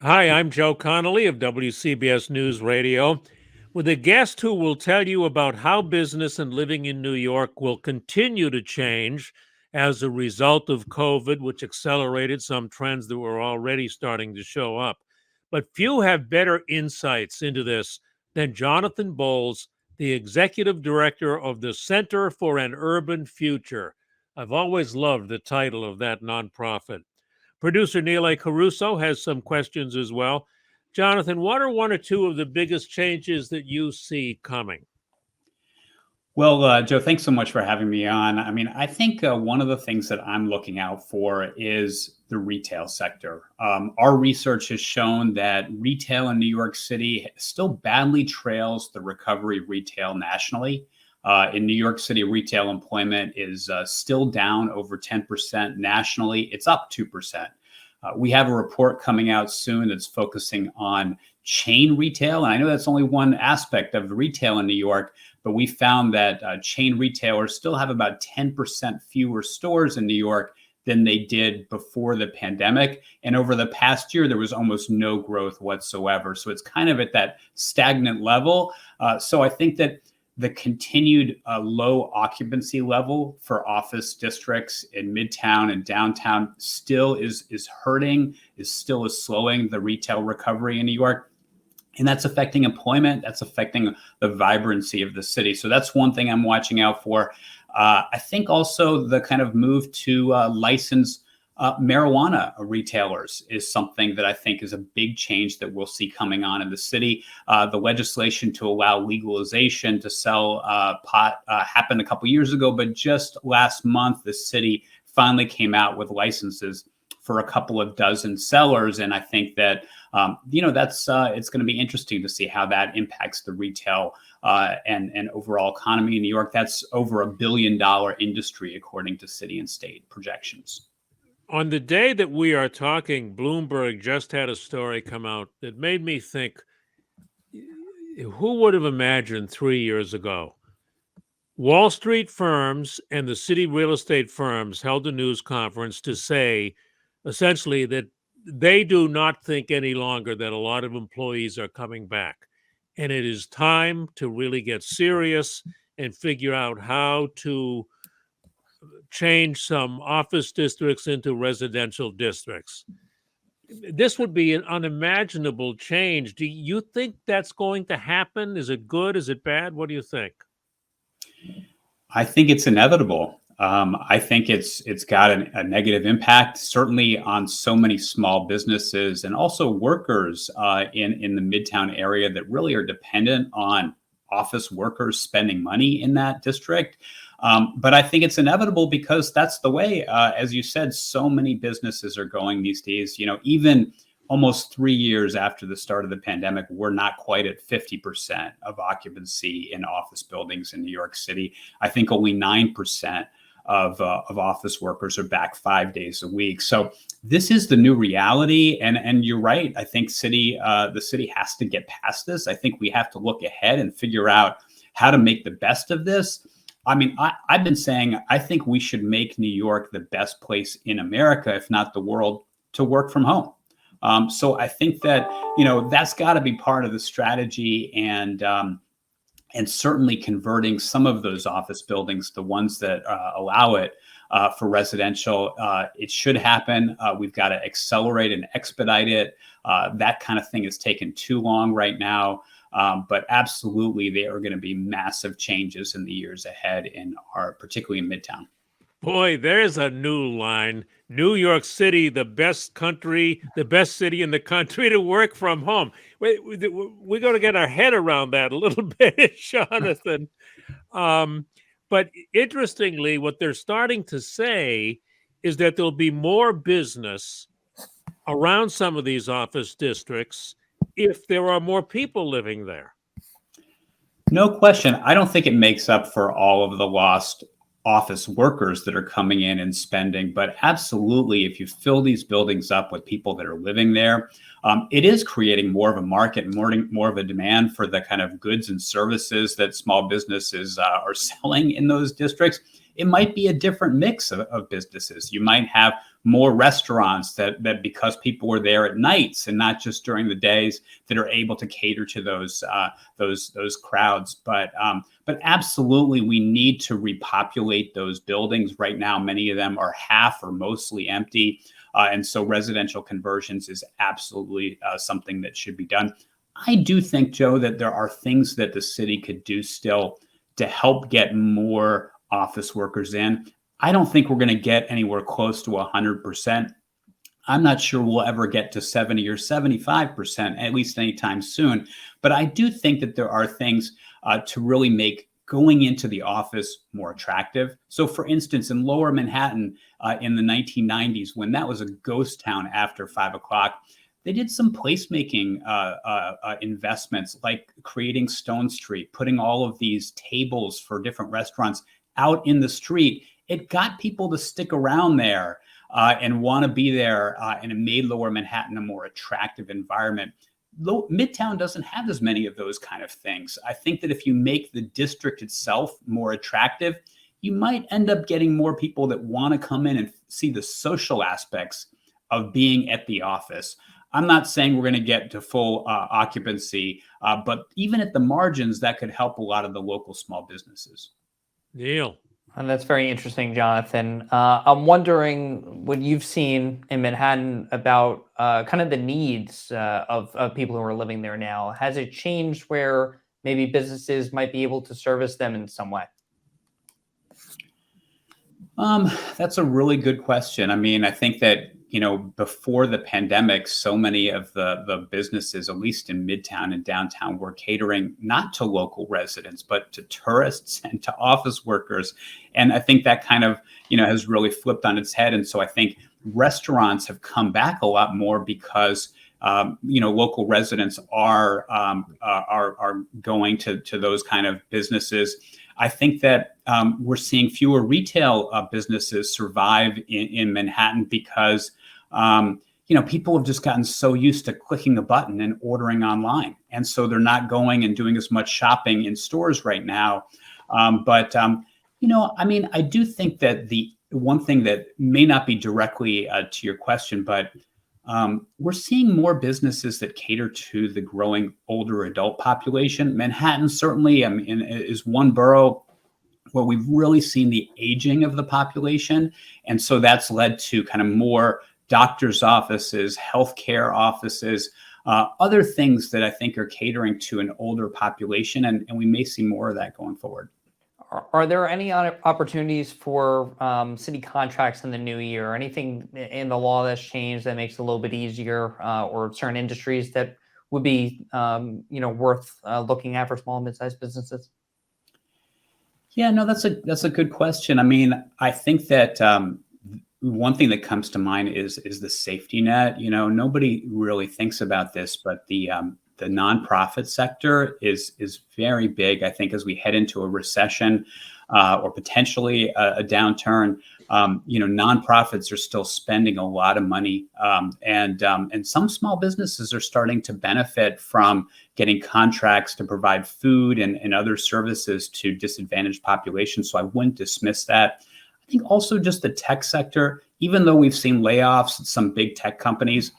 Hi, I'm Joe Connolly of WCBS News Radio, with a guest who will tell you about how business and living in New York will continue to change as a result of COVID, which accelerated some trends that were already starting to show up. But few have better insights into this than Jonathan Bowles, the executive director of the Center for an Urban Future. I've always loved the title of that nonprofit. Producer Neil A. Carousso has some questions as well. Jonathan, what are one or two of the biggest changes that you see coming? Well, Joe, thanks so much for having me on. I mean, I think one of the things that I'm looking out for is the retail sector. Our research has shown that retail in New York City still badly trails the recovery retail nationally. In New York City, retail employment is still down over 10%. Nationally, it's up 2%. We have a report coming out soon that's focusing on chain retail. And I know that's only one aspect of the retail in New York, but we found that chain retailers still have about 10% fewer stores in New York than they did before the pandemic. And over the past year, there was almost no growth whatsoever. So it's kind of at that stagnant level. So I think that the continued low occupancy level for office districts in Midtown and downtown still is hurting, is slowing the retail recovery in New York. And that's affecting employment. That's affecting the vibrancy of the city. So that's one thing I'm watching out for. I think also the kind of move to license marijuana retailers is something that I think is a big change that we'll see coming on in the city. The legislation to allow legalization to sell pot happened a couple years ago, but just last month, the city finally came out with licenses for a couple of dozen sellers. And I think that, that's it's going to be interesting to see how that impacts the retail and overall economy in New York. That's over $1 billion industry, according to city and state projections. On the day that we are talking, Bloomberg just had a story come out that made me think, who would have imagined 3 years ago? Wall Street firms and the city real estate firms held a news conference to say essentially that they do not think any longer that a lot of employees are coming back. And it is time to really get serious and figure out how to change some office districts into residential districts. This would be an unimaginable change. Do you think that's going to happen? Is it good? Is it bad? What do you think? I think it's inevitable. I think it's got a negative impact, certainly on so many small businesses and also workers in the Midtown area that really are dependent on office workers spending money in that district. But I think it's inevitable because that's the way, as you said, so many businesses are going these days. Even almost 3 years after the start of the pandemic, we're not quite at 50% of occupancy in office buildings in New York City. I think only 9% of office workers are back 5 days a week. So this is the new reality. And you're right. I think the city has to get past this. I think we have to look ahead and figure out how to make the best of this. I mean, I've been saying, I think we should make New York the best place in America, if not the world, to work from home. So I think that, that's got to be part of the strategy and certainly converting some of those office buildings, the ones that allow it for residential. It should happen. We've got to accelerate and expedite it. That kind of thing is taking too long right now. But absolutely, there are going to be massive changes in the years ahead particularly in Midtown. Boy, there's a new line. New York City, the best city in the country to work from home. We're going to get our head around that a little bit, Jonathan. But interestingly, what they're starting to say is that there'll be more business around some of these office districts if there are more people living there. No question. I don't think it makes up for all of the lost office workers that are coming in and spending. But absolutely, if you fill these buildings up with people that are living there, it is creating more of a market, more of a demand for the kind of goods and services that small businesses are selling in those districts. It might be a different mix of businesses. You might have more restaurants that because people are there at nights and not just during the days, that are able to cater to those crowds. But absolutely, we need to repopulate those buildings. Right now, many of them are half or mostly empty. And so residential conversions is absolutely something that should be done. I do think, Joe, that there are things that the city could do still to help get more office workers in. I don't think we're going to get anywhere close to 100%. I'm not sure we'll ever get to 70 or 75%, at least anytime soon. But I do think that there are things to really make going into the office more attractive. So for instance, in Lower Manhattan in the 1990s, when that was a ghost town after 5 o'clock, they did some placemaking investments, like creating Stone Street, putting all of these tables for different restaurants out in the street. It got people to stick around there and want to be there, and it made Lower Manhattan a more attractive environment. Midtown doesn't have as many of those kind of things. I think that if you make the district itself more attractive, you might end up getting more people that want to come in and see the social aspects of being at the office. I'm not saying we're going to get to full occupancy, but even at the margins, that could help a lot of the local small businesses. Neil. And that's very interesting, Jonathan. I'm wondering what you've seen in Manhattan about kind of the needs of people who are living there now. Has it changed where maybe businesses might be able to service them in some way? That's a really good question. I mean, I think that, before the pandemic, so many of the businesses, at least in Midtown and downtown, were catering not to local residents, but to tourists and to office workers. And I think that kind of, has really flipped on its head. And so I think restaurants have come back a lot more because local residents are going to those kind of businesses. I think that we're seeing fewer retail businesses survive in Manhattan because, people have just gotten so used to clicking a button and ordering online. And so they're not going and doing as much shopping in stores right now. I do think that the one thing that may not be directly to your question, but we're seeing more businesses that cater to the growing older adult population. Manhattan certainly is one borough where we've really seen the aging of the population. And so that's led to kind of more doctors' offices, healthcare offices, other things that I think are catering to an older population. And we may see more of that going forward. Are there any opportunities for city contracts in the new year? Anything in the law that's changed that makes it a little bit easier, or certain industries that would be, worth looking at for small and mid-sized businesses? Yeah, no, that's a good question. I mean, I think that one thing that comes to mind is the safety net. Nobody really thinks about this, but the nonprofit sector is very big. I think as we head into a recession or potentially a downturn, nonprofits are still spending a lot of money, and some small businesses are starting to benefit from getting contracts to provide food and other services to disadvantaged populations. So I wouldn't dismiss that. I think also just the tech sector, even though we've seen layoffs at some big tech companies,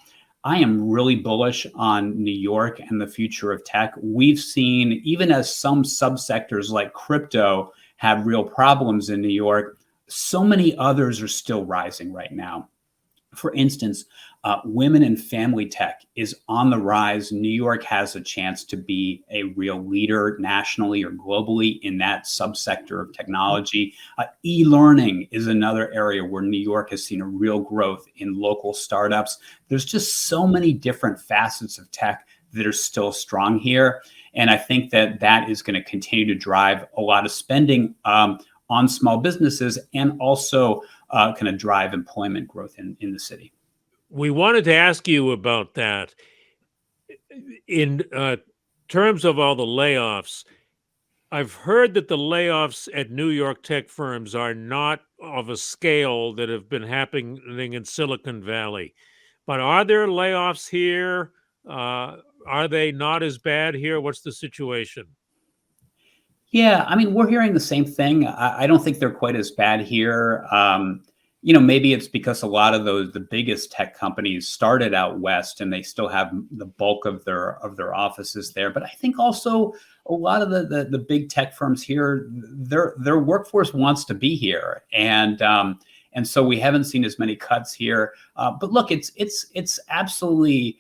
I am really bullish on New York and the future of tech. We've seen, even as some subsectors like crypto have real problems in New York, so many others are still rising right now. For instance, women in family tech is on the rise. New York has a chance to be a real leader nationally or globally in that subsector of technology. E-learning is another area where New York has seen a real growth in local startups. There's just so many different facets of tech that are still strong here. And I think that is going to continue to drive a lot of spending on small businesses and also kind of drive employment growth in the city. We wanted to ask you about that. In terms of all the layoffs, I've heard that the layoffs at New York tech firms are not of a scale that have been happening in Silicon Valley. But are there layoffs here? Are they not as bad here? What's the situation? Yeah, I mean, we're hearing the same thing. I don't think they're quite as bad here. maybe it's because a lot of the biggest tech companies started out west and they still have the bulk of their offices there. But I think also a lot of the big tech firms here, their workforce wants to be here, and so we haven't seen as many cuts here. But look, it's absolutely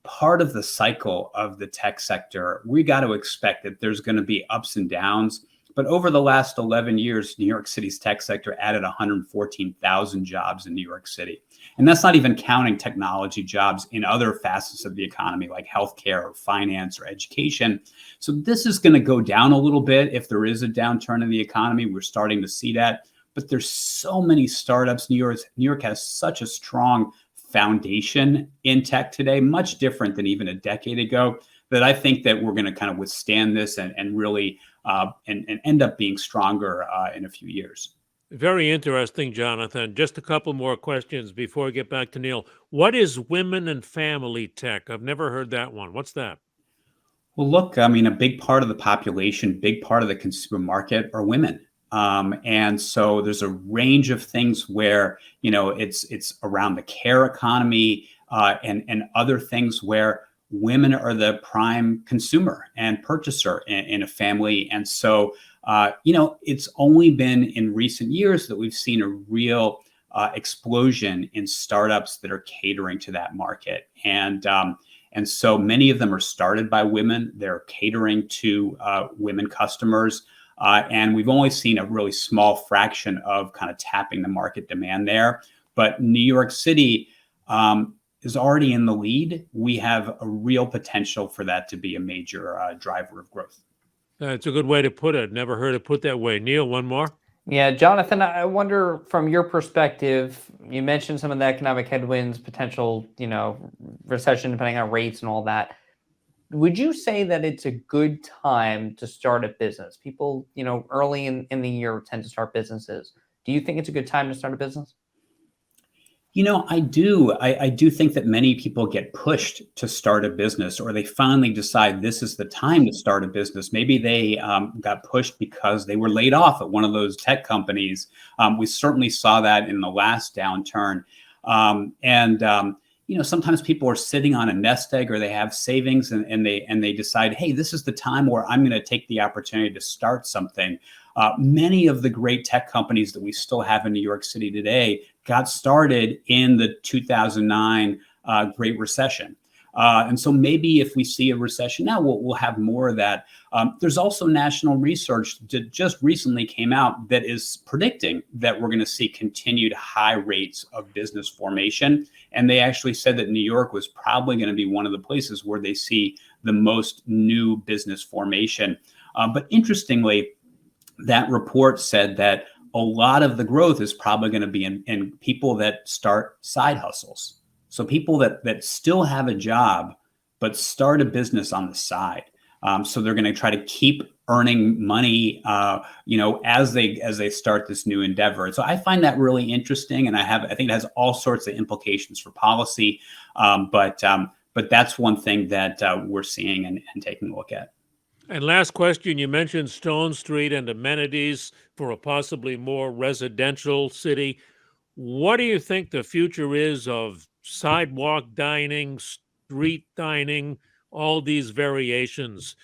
part of the cycle of the tech sector. We got to expect that there's going to be ups and downs. But over the last 11 years, New York City's tech sector added 114,000 jobs in New York City. And that's not even counting technology jobs in other facets of the economy, like healthcare or finance or education. So this is going to go down a little bit if there is a downturn in the economy. We're starting to see that. But there's so many startups. New York has such a strong foundation in tech today, much different than even a decade ago, that I think that we're going to kind of withstand this and really and end up being stronger in a few years. Very interesting, Jonathan. Just a couple more questions before I get back to Neil. What is women and family tech? I've never heard that one. What's that? Well, look, I mean, a big part of the population, big part of the consumer market are women. And so there's a range of things where, it's around the care economy and other things where women are the prime consumer and purchaser in a family. And so, it's only been in recent years that we've seen a real explosion in startups that are catering to that market. And so many of them are started by women. They're catering to women customers. And we've only seen a really small fraction of kind of tapping the market demand there. But New York City is already in the lead. We have a real potential for that to be a major driver of growth. That's a good way to put it. Never heard it put that way. Neil, one more? Yeah, Jonathan, I wonder from your perspective, you mentioned some of the economic headwinds, potential, recession depending on rates and all that. Would you say that it's a good time to start a business? People, early in the year tend to start businesses. Do you think it's a good time to start a business? I do. I do think that many people get pushed to start a business, or they finally decide this is the time to start a business. Maybe they got pushed because they were laid off at one of those tech companies. We certainly saw that in the last downturn. Sometimes people are sitting on a nest egg, or they have savings and they decide, hey, this is the time where I'm going to take the opportunity to start something. Many of the great tech companies that we still have in New York City today got started in the 2009 Great Recession. And so maybe if we see a recession now, we'll have more of that. There's also national research that just recently came out that is predicting that we're going to see continued high rates of business formation. And they actually said that New York was probably going to be one of the places where they see the most new business formation. But interestingly, that report said that a lot of the growth is probably going to be in people that start side hustles. So people that still have a job, but start a business on the side. So they're going to try to keep earning money, as they start this new endeavor. So I find that really interesting, and I think it has all sorts of implications for policy. But that's one thing that we're seeing and taking a look at. And last question, you mentioned Stone Street and amenities for a possibly more residential city. What do you think the future is of sidewalk dining, street dining, all these variations?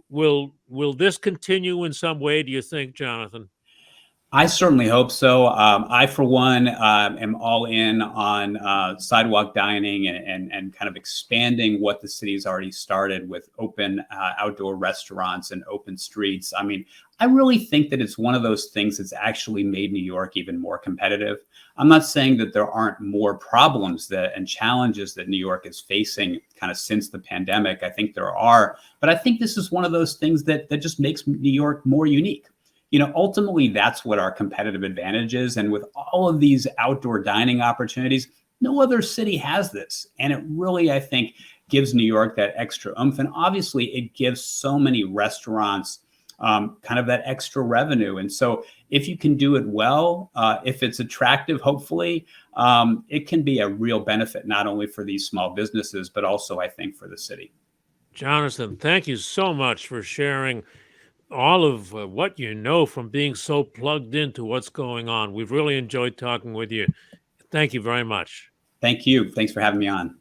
Will this continue in some way, do you think, Jonathan? I certainly hope so. I, for one, am all in on sidewalk dining and kind of expanding what the city's already started with open outdoor restaurants and open streets. I mean, I really think that it's one of those things that's actually made New York even more competitive. I'm not saying that there aren't more problems and challenges that New York is facing kind of since the pandemic. I think there are, but I think this is one of those things that just makes New York more unique. Ultimately, that's what our competitive advantage is. And with all of these outdoor dining opportunities, no other city has this. And it really, I think, gives New York that extra oomph. And obviously, it gives so many restaurants kind of that extra revenue. And so if you can do it well, if it's attractive, hopefully, it can be a real benefit, not only for these small businesses, but also, I think, for the city. Jonathan, thank you so much for sharing all of what you know from being so plugged into what's going on. We've really enjoyed talking with you. Thank you very much. Thank you. Thanks for having me on.